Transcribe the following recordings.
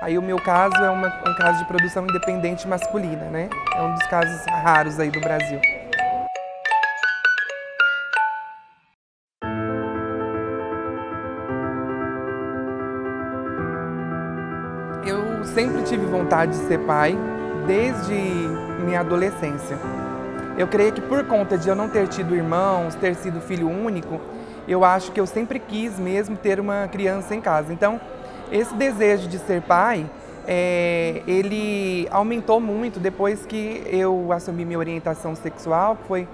Aí o meu caso é um caso de produção independente masculina, né? É um dos casos raros aí do Brasil. Eu sempre tive vontade de ser pai, desde minha adolescência. Eu creio que por conta de eu não ter tido irmãos, ter sido filho único, eu acho que eu sempre quis mesmo ter uma criança em casa. Então, esse desejo de ser pai, ele aumentou muito depois que eu assumi minha orientação sexual, que foi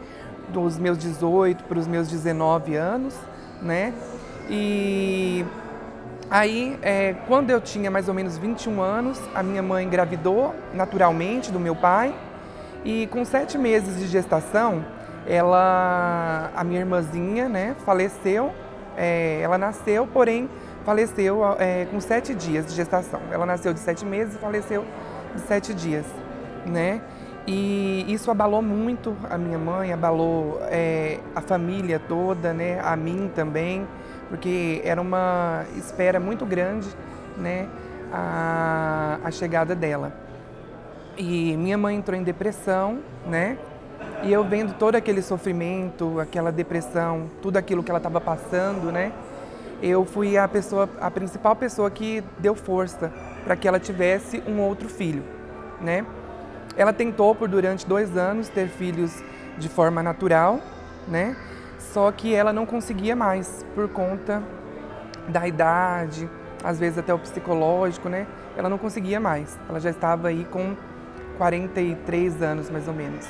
dos meus 18 para os meus 19 anos, né? E aí, quando eu tinha mais ou menos 21 anos, a minha mãe engravidou naturalmente do meu pai. E com 7 meses de gestação, a minha irmãzinha, né, faleceu. Ela nasceu, porém faleceu com 7 dias de gestação. Ela nasceu de 7 meses e faleceu de 7 dias, né? E isso abalou muito a minha mãe, abalou a família toda, né? A mim também, porque era uma espera muito grande, né? A chegada dela. E minha mãe entrou em depressão, né? E eu vendo todo aquele sofrimento, aquela depressão, tudo aquilo que ela estava passando, né? Eu fui a principal pessoa que deu força para que ela tivesse um outro filho, né? Ela tentou durante 2 anos ter filhos de forma natural, né? Só que ela não conseguia mais por conta da idade, às vezes até o psicológico, né? Ela não conseguia mais. Ela já estava aí com 43 anos, mais ou menos.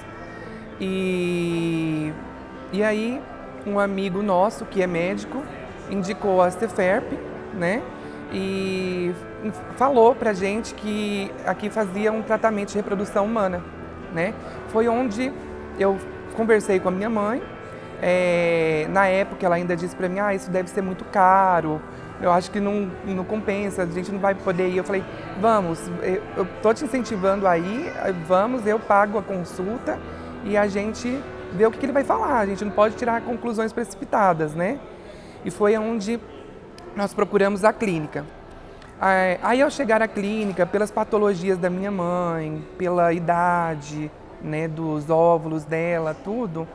E aí, um amigo nosso, que é médico, indicou a Ceferp, né? E falou pra gente que aqui fazia um tratamento de reprodução humana, né? Foi onde eu conversei com a minha mãe. Na época, ela ainda disse pra mim, isso deve ser muito caro, eu acho que não compensa, a gente não vai poder ir. Eu falei, vamos, eu tô te incentivando aí, vamos, eu pago a consulta e a gente vê o que ele vai falar. A gente não pode tirar conclusões precipitadas, né? E foi onde nós procuramos a clínica. Aí ao chegar à clínica, pelas patologias da minha mãe, pela idade, né, dos óvulos dela, tudo,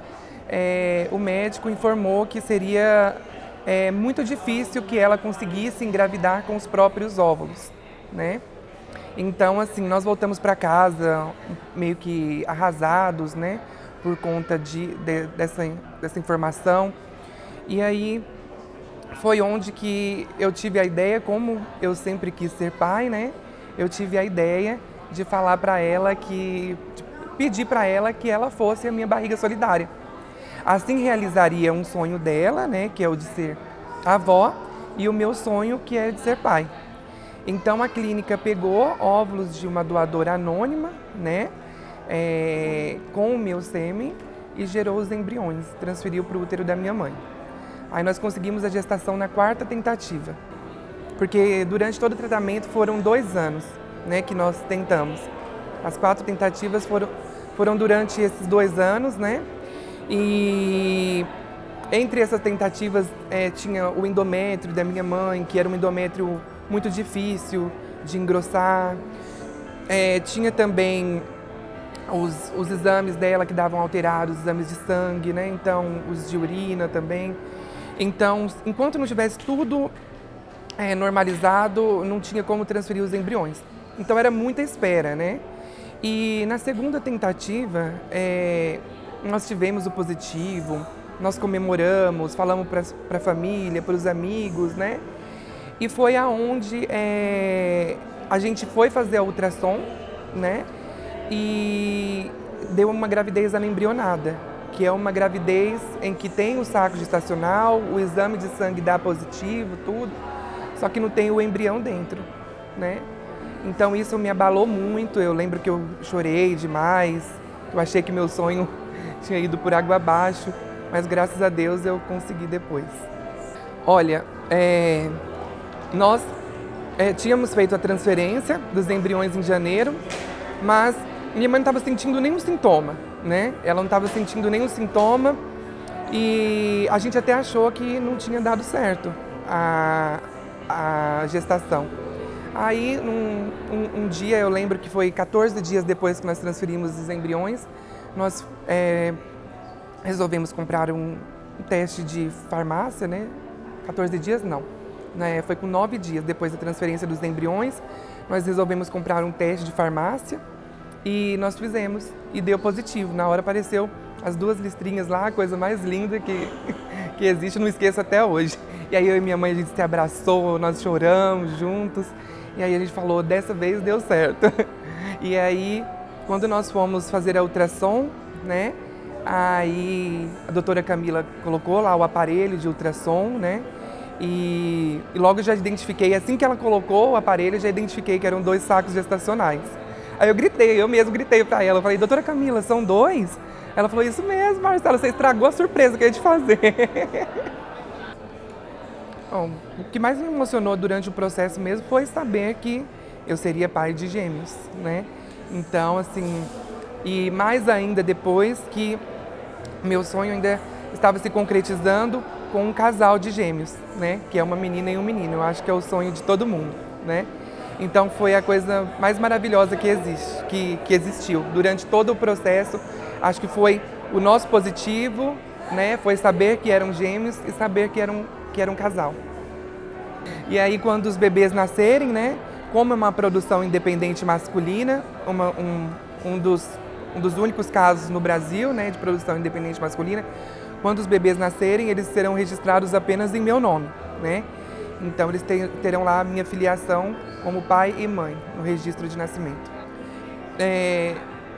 o médico informou que seria muito difícil que ela conseguisse engravidar com os próprios óvulos, né? Então, assim, nós voltamos para casa meio que arrasados, né? Por conta dessa informação. E aí foi onde que eu tive a ideia, como eu sempre quis ser pai, né? Eu tive a ideia de falar para ela de pedir para ela que ela fosse a minha barriga solidária. Assim realizaria um sonho dela, né, que é o de ser avó, e o meu sonho, que é de ser pai. Então a clínica pegou óvulos de uma doadora anônima, né, com o meu sêmen e gerou os embriões, transferiu para o útero da minha mãe. Aí nós conseguimos a gestação na 4ª tentativa, porque durante todo o tratamento foram 2 anos, né, que nós tentamos. As 4 tentativas foram durante esses 2 anos, né? E entre essas tentativas tinha o endométrio da minha mãe, que era um endométrio muito difícil de engrossar. Tinha também os exames dela que davam alterados, os exames de sangue, né? Então, os de urina também. Então, enquanto não tivesse tudo normalizado, não tinha como transferir os embriões. Então, era muita espera, né? E na 2ª tentativa, nós tivemos o positivo, nós comemoramos, falamos para a família, para os amigos, né? E foi aonde a gente foi fazer a ultrassom, né? E deu uma gravidez anembrionada, que é uma gravidez em que tem o saco gestacional, o exame de sangue dá positivo, tudo, só que não tem o embrião dentro, né? Então isso me abalou muito, eu lembro que eu chorei demais, eu achei que meu sonho tinha ido por água abaixo, mas graças a Deus eu consegui depois. Olha, nós tínhamos feito a transferência dos embriões em janeiro, mas minha mãe não estava sentindo nenhum sintoma, né? Ela não estava sentindo nenhum sintoma e a gente até achou que não tinha dado certo a gestação. Aí, um dia, eu lembro que foi 14 dias depois que nós transferimos os embriões, nós resolvemos comprar um teste de farmácia, né? 14 dias não, né? Foi com 9 dias depois da transferência dos embriões, nós resolvemos comprar um teste de farmácia e nós fizemos e deu positivo. Na hora apareceu as 2 listrinhas lá, a coisa mais linda que existe, não esqueço até hoje. E aí eu e minha mãe, a gente se abraçou, nós choramos juntos. E aí a gente falou, dessa vez deu certo. E aí, quando nós fomos fazer a ultrassom, né? Aí a doutora Camila colocou lá o aparelho de ultrassom, né? E logo já identifiquei, assim que ela colocou o aparelho, já identifiquei que eram 2 sacos gestacionais. Aí eu mesmo gritei pra ela, eu falei, doutora Camila, são 2? Ela falou, isso mesmo, Marcela, você estragou a surpresa que eu ia te fazer. Bom, o que mais me emocionou durante o processo mesmo foi saber que eu seria pai de gêmeos, né? Então, assim, e mais ainda depois que meu sonho ainda estava se concretizando com um casal de gêmeos, né? Que é uma menina e um menino. Eu acho que é o sonho de todo mundo, né? Então foi a coisa mais maravilhosa que existiu durante todo o processo. Acho que foi o nosso positivo, né? Foi saber que eram gêmeos e saber que era um casal. E aí quando os bebês nascerem, né? Como é uma produção independente masculina, um dos únicos casos no Brasil, né, de produção independente masculina, quando os bebês nascerem, eles serão registrados apenas em meu nome, né? Então eles terão lá a minha filiação como pai e mãe no registro de nascimento.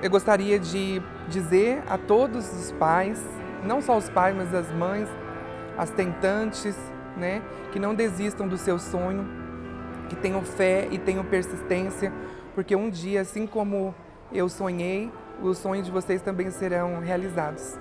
Eu gostaria de dizer a todos os pais, não só os pais, mas as mães, as tentantes, né, que não desistam do seu sonho, que tenham fé e tenham persistência, porque um dia, assim como eu sonhei, os sonhos de vocês também serão realizados.